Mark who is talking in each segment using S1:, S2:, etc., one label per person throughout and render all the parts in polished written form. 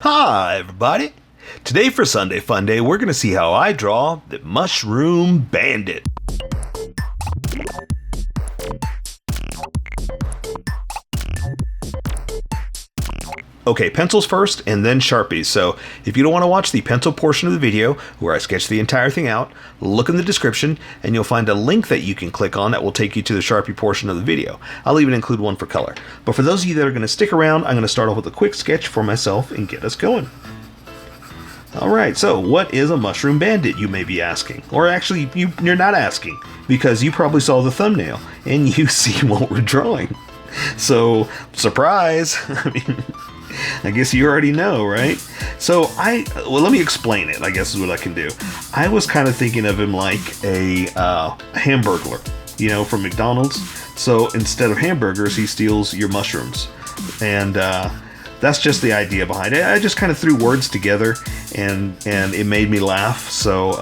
S1: Hi, everybody! Today for Sunday Funday, we're going to see how I draw the Mushroom Bandit. Okay, pencils first and then Sharpies. So if you don't want to watch the pencil portion of the video where I sketch the entire thing out, look in the description and you'll find a link that you can click on that will take you to the Sharpie portion of the video. I'll even include one for color. But for those of you that are going to stick around, I'm going to start off with a quick sketch for myself and get us going. Alright, so what is a Mushroom Bandit, you may be asking? Or actually, you're not asking, because you probably saw the thumbnail and you see what we're drawing. So, surprise! I guess you already know, right? So well, let me explain it, I guess is what I can do. I was kind of thinking of him like a hamburglar, you know, from McDonald's. So instead of hamburgers, he steals your mushrooms. And that's just the idea behind it. I just kind of threw words together and it made me laugh. So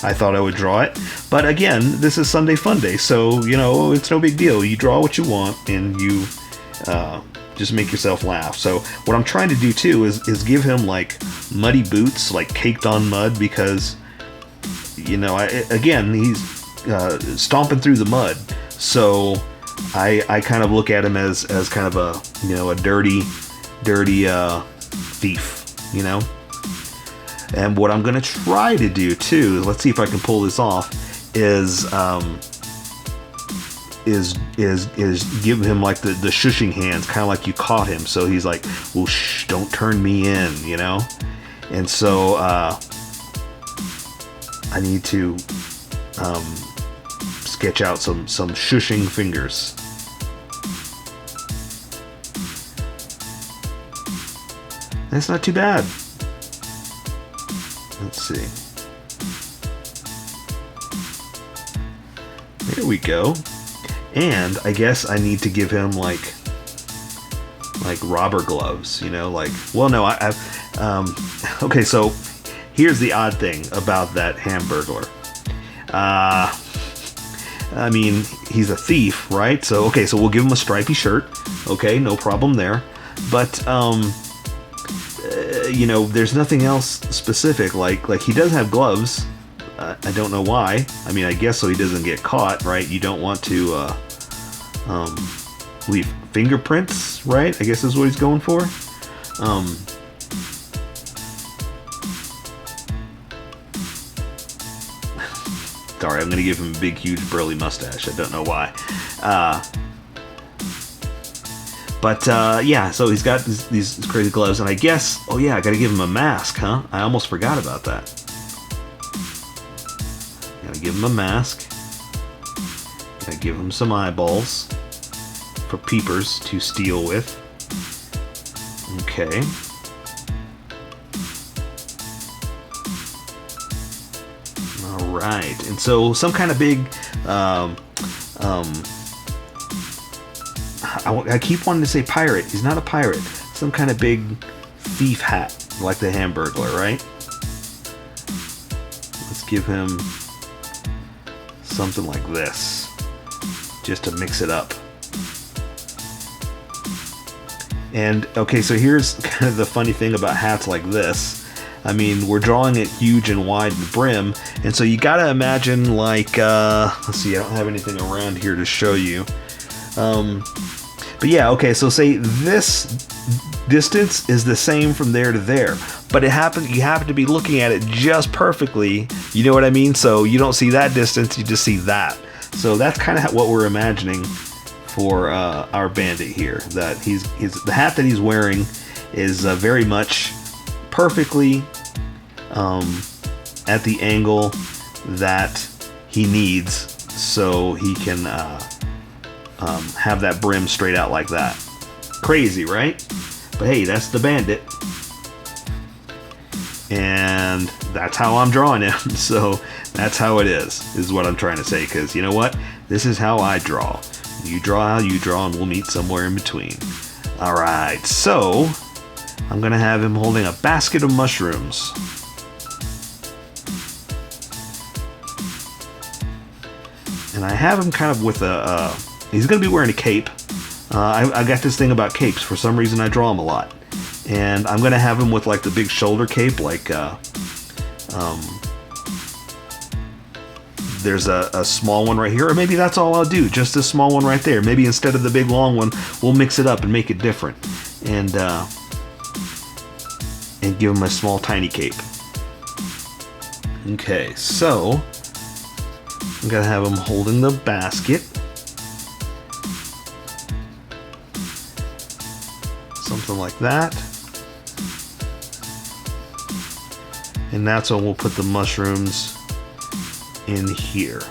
S1: I thought I would draw it. But again, this is Sunday Funday, so, you know, it's no big deal. You draw what you want and you just make yourself laugh. So what I'm trying to do too is give him like muddy boots, like caked on mud, because, you know, again, he's stomping through the mud. So I kind of look at him as kind of a, you know, a dirty thief, you know. And what I'm gonna try to do too, let's see if I can pull this off, is give him like the shushing hands, kind of like you caught him. So he's like, well, shh, don't turn me in, you know. And so I need to sketch out some shushing fingers. That's not too bad. Let's see. There we go. And I guess I need to give him like robber gloves, you know, like, well, no, okay, so here's the odd thing about that hamburglar. I mean, he's a thief, right? So, okay, so we'll give him a stripy shirt. Okay, no problem there. But, you know, there's nothing else specific. Like he does have gloves. I don't know why. I mean, I guess so he doesn't get caught, right? You don't want to leave fingerprints, right? I guess is what he's going for. Sorry, I'm going to give him a big, huge, burly mustache. I don't know why. But yeah, so he's got these crazy gloves, and I guess, oh yeah, I got to give him a mask, huh? I almost forgot about that. Gotta give him a mask. Gotta give him some eyeballs for peepers to steal with. Okay. Alright, and so some kind of big, I keep wanting to say pirate. He's not a pirate. Some kind of big thief hat, like the Hamburglar, right? Let's give him something like this, just to mix it up. And okay, so here's kind of the funny thing about hats like this. I mean, we're drawing it huge and wide in the brim, and so you gotta imagine like, let's see, I don't have anything around here to show you. But yeah, okay, so say this distance is the same from there to there, but you happen to be looking at it just perfectly, you know what I mean? So you don't see that distance, you just see that. So that's kind of what we're imagining for our bandit here, that the hat that he's wearing is very much perfectly at the angle that he needs, so he can have that brim straight out like that. Crazy, right? But hey, that's the bandit. And that's how I'm drawing him. So that's how it is what I'm trying to say. Because you know what? This is how I draw. You draw how you draw, and we'll meet somewhere in between. Alright, so I'm going to have him holding a basket of mushrooms. And I have him kind of with he's going to be wearing a cape. I got this thing about capes. For some reason, I draw them a lot. And I'm going to have him with like the big shoulder cape, like there's a small one right here, or maybe that's all I'll do, just a small one right there. Maybe instead of the big long one, we'll mix it up and make it different, and give him a small tiny cape. Okay, so I'm gonna have him holding the basket, something like that, and that's when we'll put the mushrooms in here.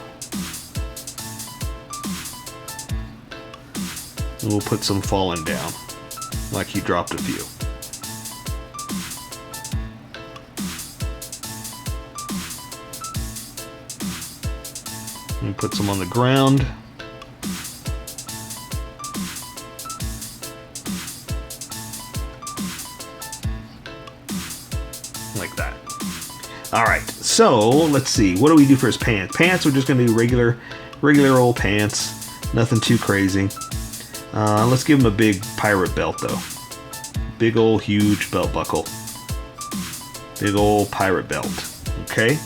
S1: And we'll put some falling down, like he dropped a few. And put some on the ground. Like that. Alright, so let's see. What do we do for his pants? Pants, we're just going to do regular old pants. Nothing too crazy. Let's give him a big pirate belt, though. Big old huge belt buckle. Big old pirate belt. Okay?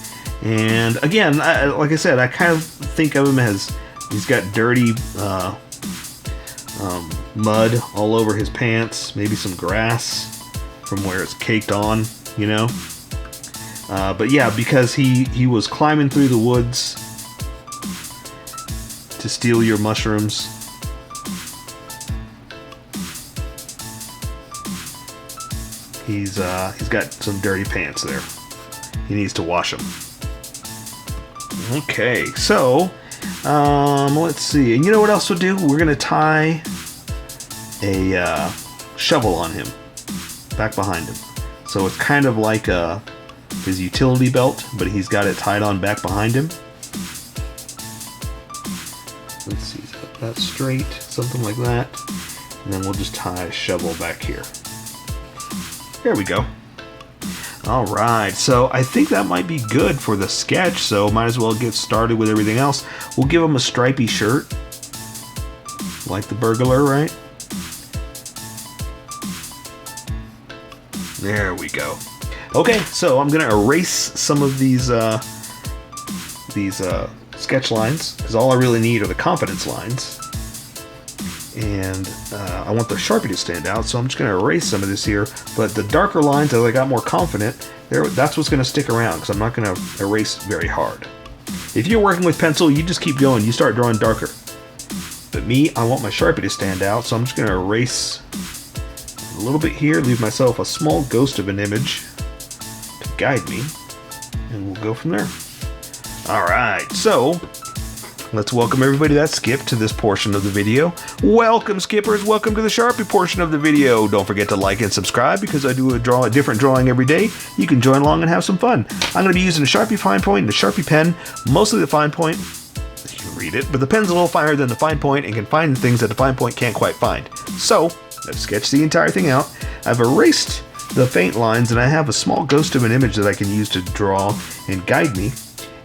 S1: And again, like I said, I kind of think of him as he's got dirty mud all over his pants, maybe some grass from where it's caked on, you know. But yeah, because he was climbing through the woods to steal your mushrooms. He's got some dirty pants there. He needs to wash them. Okay, so let's see. And you know what else we'll do? We're gonna tie a shovel on him, back behind him. So it's kind of like his utility belt, but he's got it tied on back behind him. Let's see, set that straight, something like that. And then we'll just tie a shovel back here. There we go. Alright, so I think that might be good for the sketch, so might as well get started with everything else. We'll give him a stripy shirt, like the burglar, right? There we go. Okay, so I'm going to erase some of these sketch lines, because all I really need are the confidence lines. And I want the Sharpie to stand out, so I'm just going to erase some of this here. But the darker lines, as I got more confident, that's what's going to stick around, because I'm not going to erase very hard. If you're working with pencil, you just keep going. You start drawing darker. But me, I want my Sharpie to stand out, so I'm just going to erase a little bit here, leave myself a small ghost of an image to guide me, and we'll go from there. Alright, so let's welcome everybody that skipped to this portion of the video. Welcome, skippers. Welcome to the Sharpie portion of the video. Don't forget to like and subscribe, because I do a different drawing every day. You can join along and have some fun. I'm going to be using a Sharpie fine point and a Sharpie pen. Mostly the fine point, you can read it, but the pen's a little finer than the fine point and can find things that the fine point can't quite find. So, I've sketched the entire thing out. I've erased the faint lines, and I have a small ghost of an image that I can use to draw and guide me.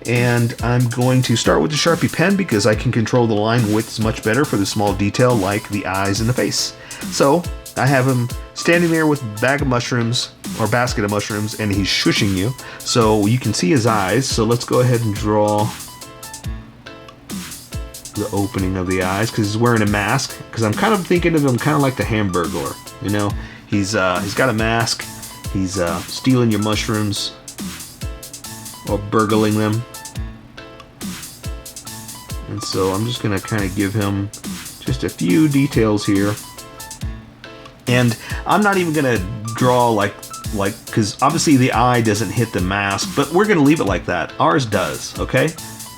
S1: And I'm going to start with the Sharpie pen, because I can control the line widths much better for the small detail like the eyes and the face. So I have him standing there with a bag of mushrooms, or basket of mushrooms, and he's shushing you. So you can see his eyes. So let's go ahead and draw the opening of the eyes, because he's wearing a mask. Because I'm kind of thinking of him kind of like the Hamburglar. You know, he's got a mask. He's stealing your mushrooms or burgling them. And so I'm just going to kind of give him just a few details here. And I'm not even going to draw like, because obviously the eye doesn't hit the mask, but we're going to leave it like that. Ours does, okay?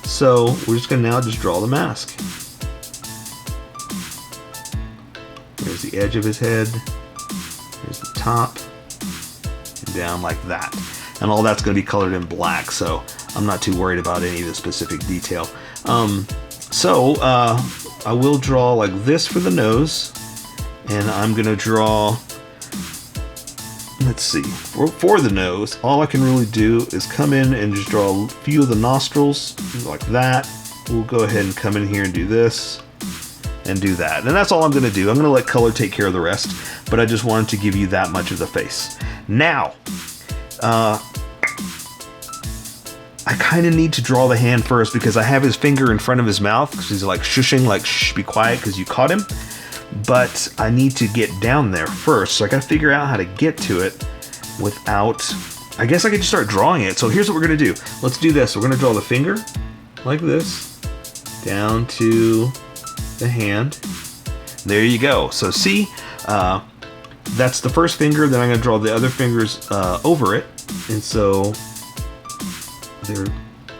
S1: So we're just going to now just draw the mask. There's the edge of his head. There's the top. And down like that. And all that's going to be colored in black, so I'm not too worried about any of the specific detail. I will draw like this for the nose, and I'm going to draw, let's see, for the nose, all I can really do is come in and just draw a few of the nostrils, like that. We'll go ahead and come in here and do this, and do that. And that's all I'm going to do. I'm going to let color take care of the rest. but I just wanted to give you that much of the face. Now, I kind of need to draw the hand first because I have his finger in front of his mouth because he's like shushing, like, shh, be quiet because you caught him. But I need to get down there first, so I gotta figure out how to get to it without... I guess I could just start drawing it. So here's what we're gonna do. Let's do this. We're gonna draw the finger like this down to the hand. There you go. So see, that's the first finger. Then I'm gonna draw the other fingers over it, and so they're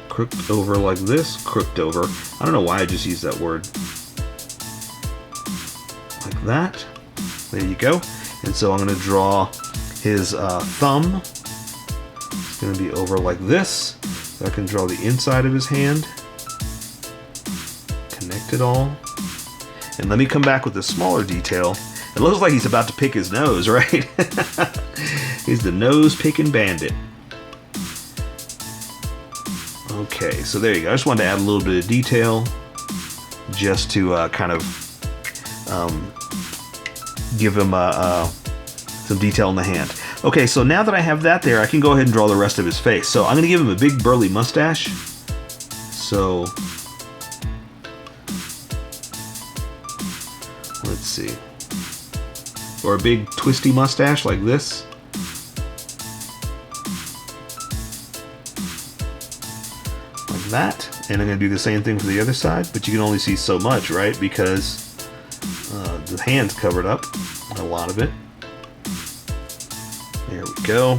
S1: crooked over like this, crooked over. I don't know why I just used that word. Like that. There you go. And so I'm going to draw his thumb. It's going to be over like this. So I can draw the inside of his hand. Connect it all. And let me come back with a smaller detail. It looks like he's about to pick his nose, right? He's the nose-picking bandit. Okay, so there you go. I just wanted to add a little bit of detail just to kind of give him some detail in the hand. Okay, so now that I have that there, I can go ahead and draw the rest of his face. So I'm going to give him a big burly mustache. So let's see. Or a big twisty mustache like this. Like that. And I'm going to do the same thing for the other side, but you can only see so much, right? Because the hand's covered up, a lot of it. There we go.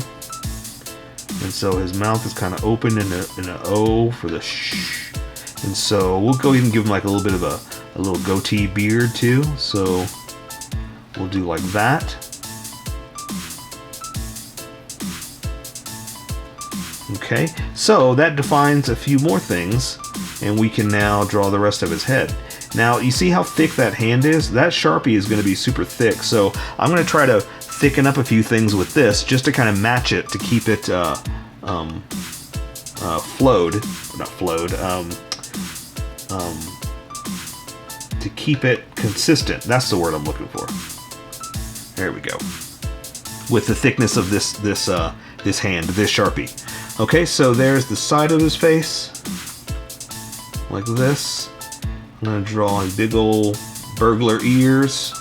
S1: And so his mouth is kind of open in an O for the shh. And so we'll go ahead and give him like a little bit of a little goatee beard too. So we'll do like that. Okay, so that defines a few more things, and we can now draw the rest of his head. Now, you see how thick that hand is? That Sharpie is going to be super thick, so I'm going to try to thicken up a few things with this just to kind of match it, to keep it to keep it consistent. That's the word I'm looking for. There we go. With the thickness of this hand, this Sharpie. Okay, so there's the side of his face, like this. I'm going to draw his big old burglar ears.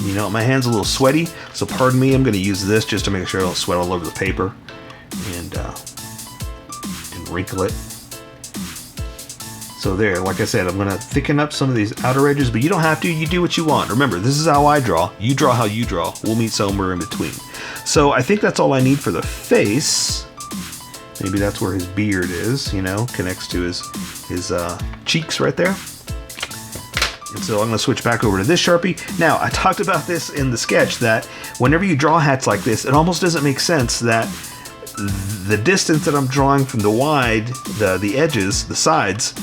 S1: You know, my hand's a little sweaty, so pardon me, I'm going to use this just to make sure I don't sweat all over the paper and wrinkle it. So there, like I said, I'm going to thicken up some of these outer edges, but you don't have to. You do what you want. Remember, this is how I draw. You draw how you draw. We'll meet somewhere in between. So I think that's all I need for the face. Maybe that's where his beard is, you know, connects to his cheeks right there. And so I'm going to switch back over to this Sharpie. Now, I talked about this in the sketch that whenever you draw hats like this, it almost doesn't make sense that the distance that I'm drawing from the wide, the edges, the sides,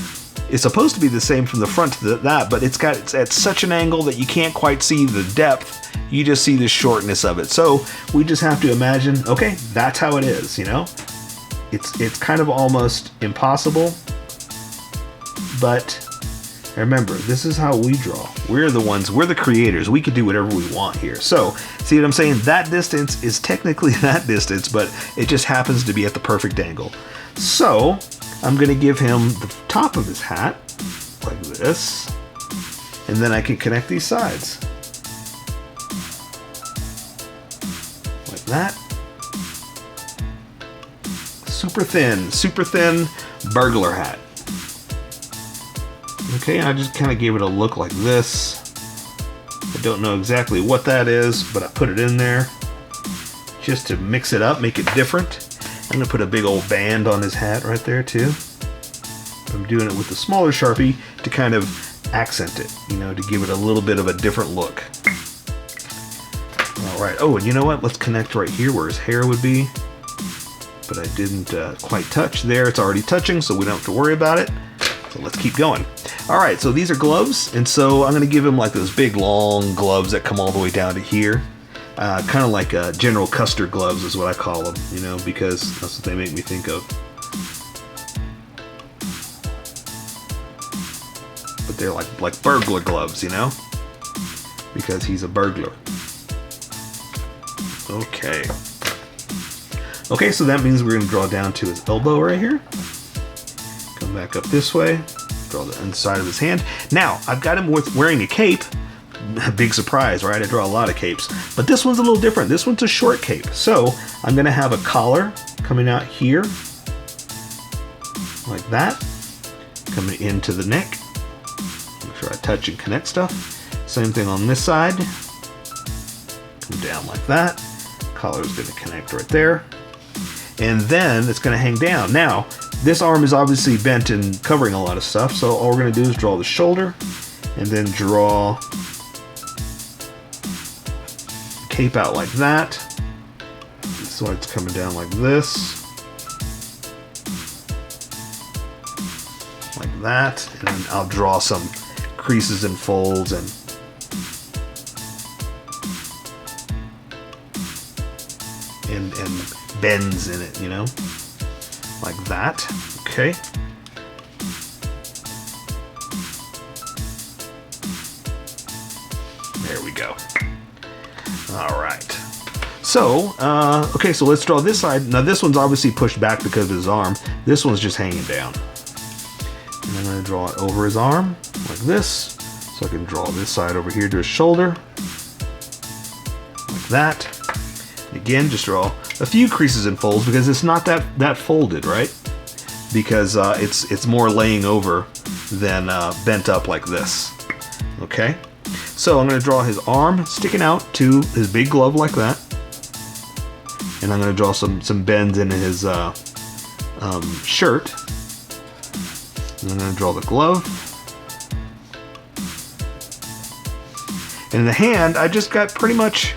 S1: is supposed to be the same from the front to that, but it's at such an angle that you can't quite see the depth. You just see the shortness of it. So we just have to imagine, okay, that's how it is, you know? It's kind of almost impossible, but remember, this is how we draw. We're the creators. We can do whatever we want here. So, see what I'm saying? That distance is technically that distance, but it just happens to be at the perfect angle. So, I'm going to give him the top of his hat, like this, and then I can connect these sides. Like that. Super thin burglar hat. Okay, I just kind of gave it a look like this. I don't know exactly what that is, but I put it in there just to mix it up, make it different. I'm going to put a big old band on his hat right there too. I'm doing it with the smaller Sharpie to kind of accent it, you know, to give it a little bit of a different look. Alright, oh, and you know what? Let's connect right here where his hair would be. But I didn't quite touch there. It's already touching, so we don't have to worry about it. So let's keep going. Alright, so these are gloves, and so I'm going to give him like those big long gloves that come all the way down to here. Kind of like General Custer gloves is what I call them, you know, because that's what they make me think of. They're like burglar gloves, you know? Because he's a burglar. Okay. Okay, so that means we're going to draw down to his elbow right here. Come back up this way. Draw the inside of his hand. Now, I've got him wearing a cape. Big surprise, right? I draw a lot of capes. But this one's a little different. This one's a short cape. So, I'm going to have a collar coming out here. Like that. Coming into the neck. Make sure I touch and connect stuff. Same thing on this side. Come down like that. Collar is going to connect right there. And then it's going to hang down. Now, this arm is obviously bent and covering a lot of stuff, so all we're going to do is draw the shoulder, and then draw the cape out like that. So it's coming down like this. Like that. And then I'll draw some creases and folds and bends in it, you know, like that. Okay. There we go. All right. So, okay, so let's draw this side. Now this one's obviously pushed back because of his arm. This one's just hanging down. And I'm going to draw it over his arm like this. So I can draw this side over here to his shoulder. Like that. Again, just draw a few creases and folds because it's not that folded, right? Because it's more laying over than bent up like this. Okay, so I'm going to draw his arm sticking out to his big glove like that, and I'm going to draw some bends in his shirt. And I'm going to draw the glove, and in the hand, I just got pretty much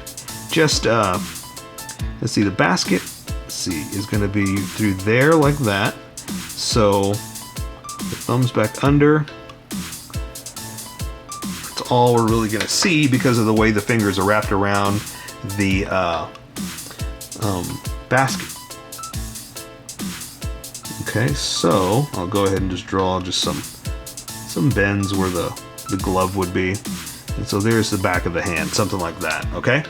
S1: just. Let's see, the basket, is going to be through there like that. So the thumb's back under. That's all we're really going to see because of the way the fingers are wrapped around the basket. Okay, so I'll go ahead and just draw just some bends where the glove would be. And so there's the back of the hand, something like that, okay?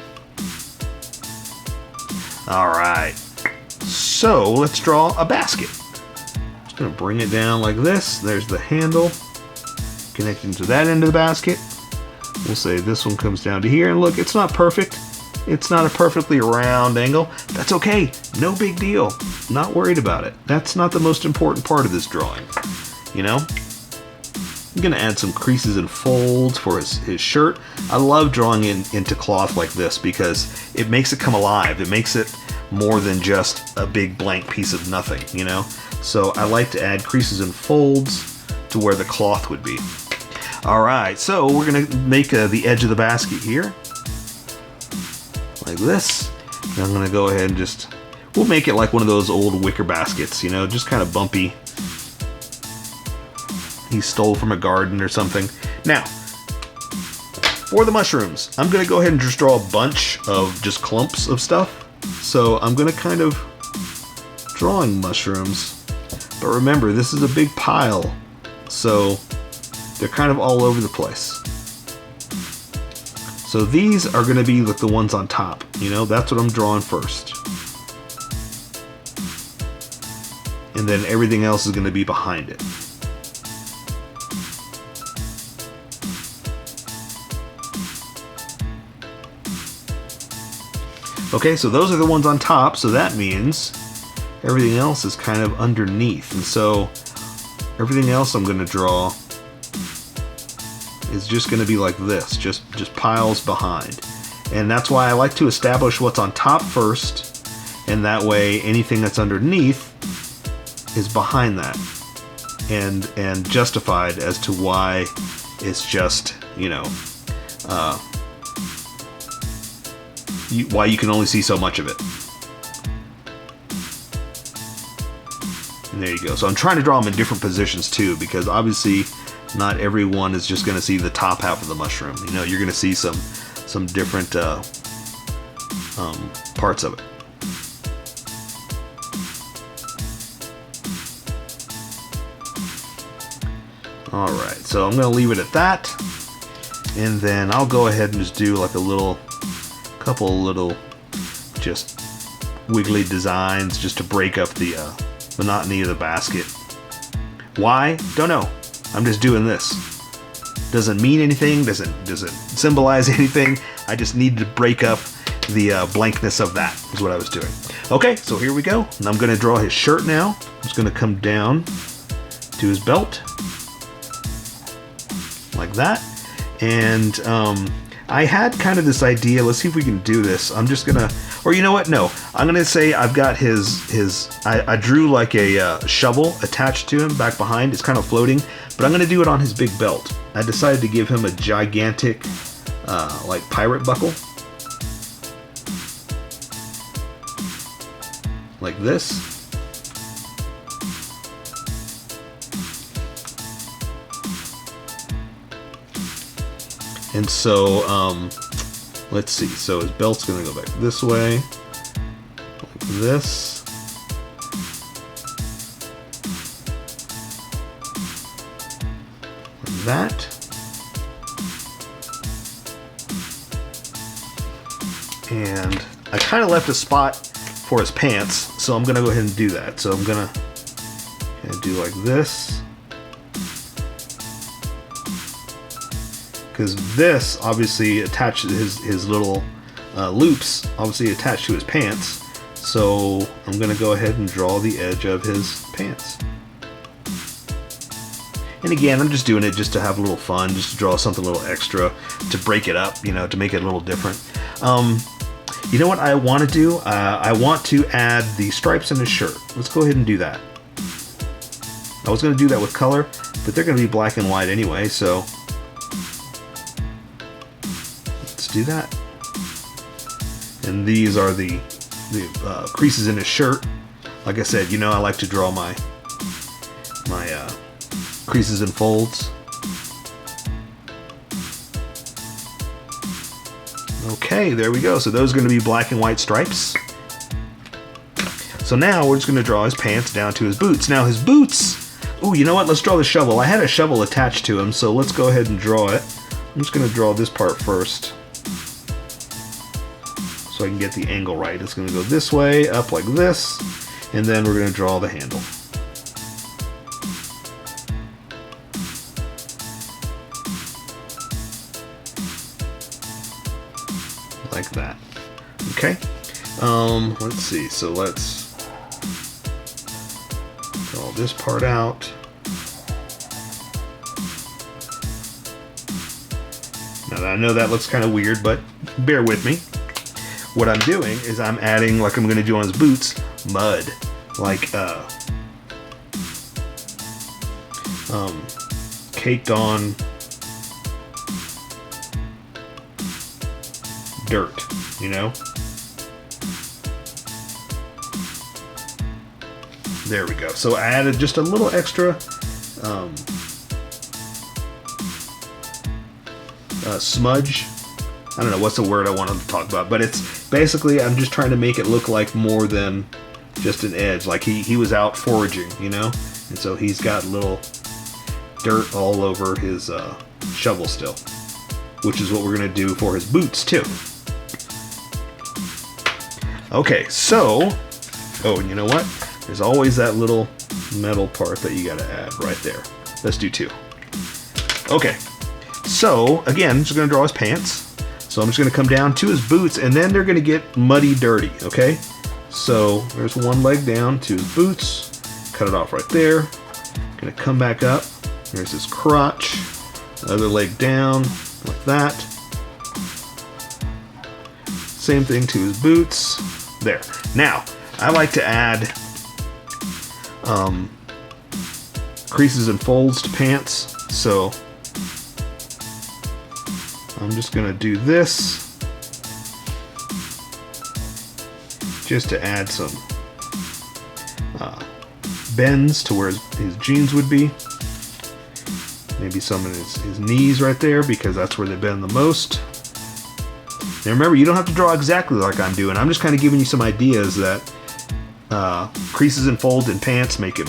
S1: Alright, so let's draw a basket. Just going to bring it down like this. There's the handle connecting to that end of the basket. We'll say this one comes down to here, and look, it's not perfect. It's not a perfectly round angle. That's okay, no big deal. Not worried about it. That's not the most important part of this drawing, you know? I'm going to add some creases and folds for his shirt. I love drawing into cloth like this because it makes it come alive. It makes it more than just a big blank piece of nothing, you know? So I like to add creases and folds to where the cloth would be. Alright, so we're going to make the edge of the basket here. Like this. And I'm going to go ahead and we'll make it like one of those old wicker baskets, you know, just kind of bumpy. He stole from a garden or something. Now, for the mushrooms, I'm going to go ahead and just draw a bunch of just clumps of stuff. So I'm going to kind of drawing mushrooms. But remember, this is a big pile. So they're kind of all over the place. So these are going to be like the ones on top. You know, that's what I'm drawing first. And then everything else is going to be behind it. Okay, so those are the ones on top, so that means everything else is kind of underneath. And so everything else I'm going to draw is just going to be like this, just piles behind. And that's why I like to establish what's on top first, and that way anything that's underneath is behind that and justified as to why it's just, you know, why you can only see so much of it. And there you go. So I'm trying to draw them in different positions too, because obviously not everyone is just going to see the top half of the mushroom. You know, you're going to see some different parts of it. Alright, so I'm going to leave it at that. And then I'll go ahead and just do like couple little just wiggly designs just to break up the monotony of the basket. Why? Don't know. I'm just doing this. Doesn't mean anything, doesn't symbolize anything. I just needed to break up the blankness of that is what I was doing. Okay, so here we go. And I'm going to draw his shirt now. I'm just going to come down to his belt like that. And I had kind of this idea. Let's see if we can do this. I'm just gonna, or you know what? No, I'm gonna say I've got I drew like a shovel attached to him back behind. It's kind of floating, but I'm gonna do it on his big belt. I decided to give him a gigantic, like pirate buckle, like this. And so, let's see. So his belt's gonna go back this way, like this. Like that. And I kind of left a spot for his pants, so I'm gonna go ahead and do that. So I'm gonna do like this. Because this obviously attaches his little loops, obviously attached to his pants. So I'm gonna go ahead and draw the edge of his pants. And again, I'm just doing it just to have a little fun, just to draw something a little extra, to break it up, you know, to make it a little different. You know what I want to do? I want to add the stripes in his shirt. Let's go ahead and do that. I was gonna do that with color, but they're gonna be black and white anyway, so do that. And these are the creases in his shirt. Like I said, you know, I like to draw my creases and folds. Okay, there we go. So those are going to be black and white stripes. So now we're just going to draw his pants down to his boots. Now his boots, oh, you know what? Let's draw the shovel. I had a shovel attached to him, so let's go ahead and draw it. I'm just going to draw this part first, so I can get the angle right. It's going to go this way, up like this, and then we're going to draw the handle. Like that. Okay. Let's see. So let's draw this part out. Now I know that looks kind of weird, but bear with me. What I'm doing is I'm adding, like I'm going to do on his boots, mud. Like, caked on dirt, you know? There we go. So I added just a little extra smudge. I don't know what's the word I wanted to talk about, but it's basically, I'm just trying to make it look like more than just an edge. Like he was out foraging, you know? And so he's got little dirt all over his shovel still, which is what we're going to do for his boots too. Okay, so, oh, and you know what? There's always that little metal part that you got to add right there. Let's do two. Okay, so again, I'm just going to draw his pants. So I'm just going to come down to his boots, and then they're going to get muddy dirty, okay? So there's one leg down to his boots. Cut it off right there. Going to come back up. There's his crotch. Other leg down, like that. Same thing to his boots. There. Now, I like to add creases and folds to pants. So I'm just going to do this just to add some bends to where his jeans would be. Maybe some in his knees right there, because that's where they bend the most. Now remember, you don't have to draw exactly like I'm doing. I'm just kind of giving you some ideas that creases and folds in pants make him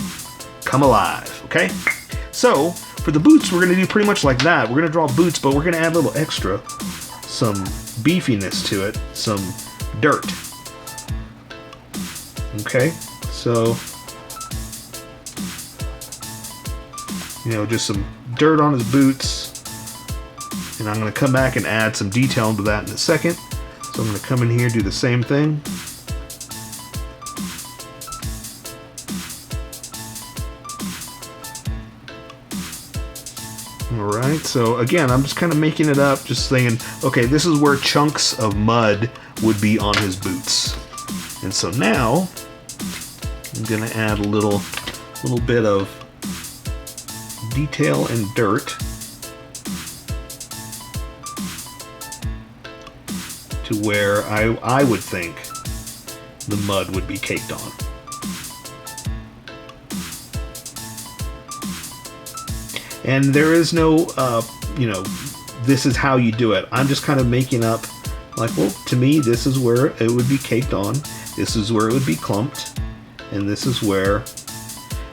S1: come alive, okay? So For the boots, we're going to do pretty much like that. We're going to draw boots, but we're going to add a little extra, some beefiness to it, some dirt. Okay, so, you know, just some dirt on his boots. And I'm going to come back and add some detail into that in a second. So I'm going to come in here, do the same thing. Alright, so again, I'm just kind of making it up, just saying, okay, this is where chunks of mud would be on his boots. And so now, I'm going to add a little bit of detail and dirt to where I would think the mud would be caked on. And there is no, you know, this is how you do it. I'm just kind of making up, like, well, to me, this is where it would be caked on. This is where it would be clumped. And this is where,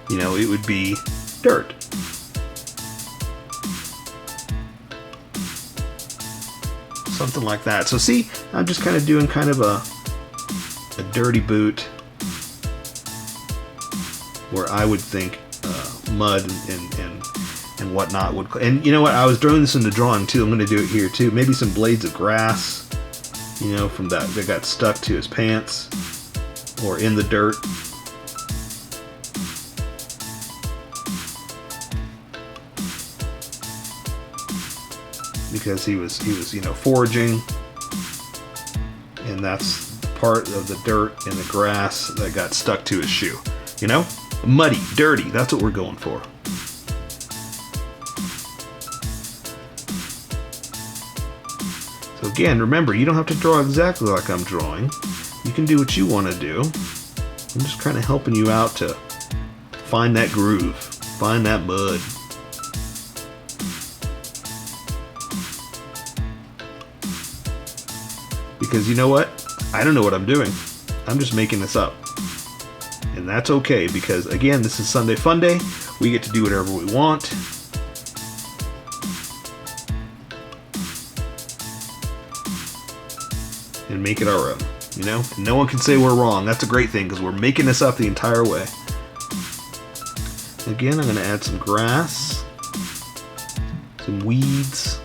S1: you know, it would be dirt. Something like that. So see, I'm just kind of doing kind of a dirty boot where I would think mud and whatnot would. And you know what? I was throwing this in the drawing too. I'm going to do it here too. Maybe some blades of grass, you know, from that got stuck to his pants or in the dirt. Because he was you know, foraging, and that's part of the dirt and the grass that got stuck to his shoe. You know, muddy, dirty. That's what we're going for. So again, remember, you don't have to draw exactly like I'm drawing. You can do what you want to do. I'm just kind of helping you out to find that groove, find that mud. Because you know what? I don't know what I'm doing. I'm just making this up. And that's okay, because again, this is Sunday Funday. We get to do whatever we want. And make it our own, you know? And no one can say we're wrong. That's a great thing, because we're making this up the entire way. Again, I'm going to add some grass, some weeds.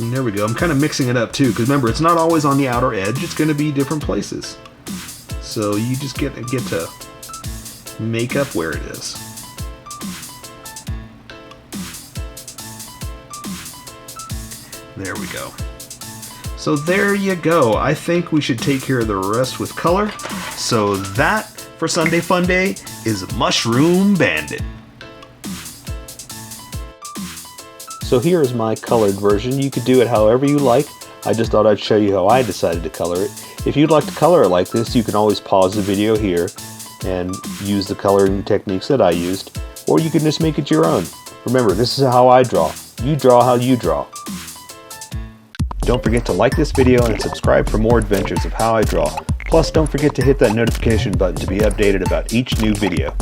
S1: And there we go. I'm kind of mixing it up too, because remember, it's not always on the outer edge. It's going to be different places. So you just get to make up where it is. There we go. So there you go. I think we should take care of the rest with color. So that, for Sunday Funday, is Mushroom Bandit. So here is my colored version. You could do it however you like. I just thought I'd show you how I decided to color it. If you'd like to color it like this, you can always pause the video here and use the coloring techniques that I used, or you can just make it your own. Remember, this is how I draw. You draw how you draw. Don't forget to like this video and subscribe for more adventures of how I draw. Plus, don't forget to hit that notification button to be updated about each new video.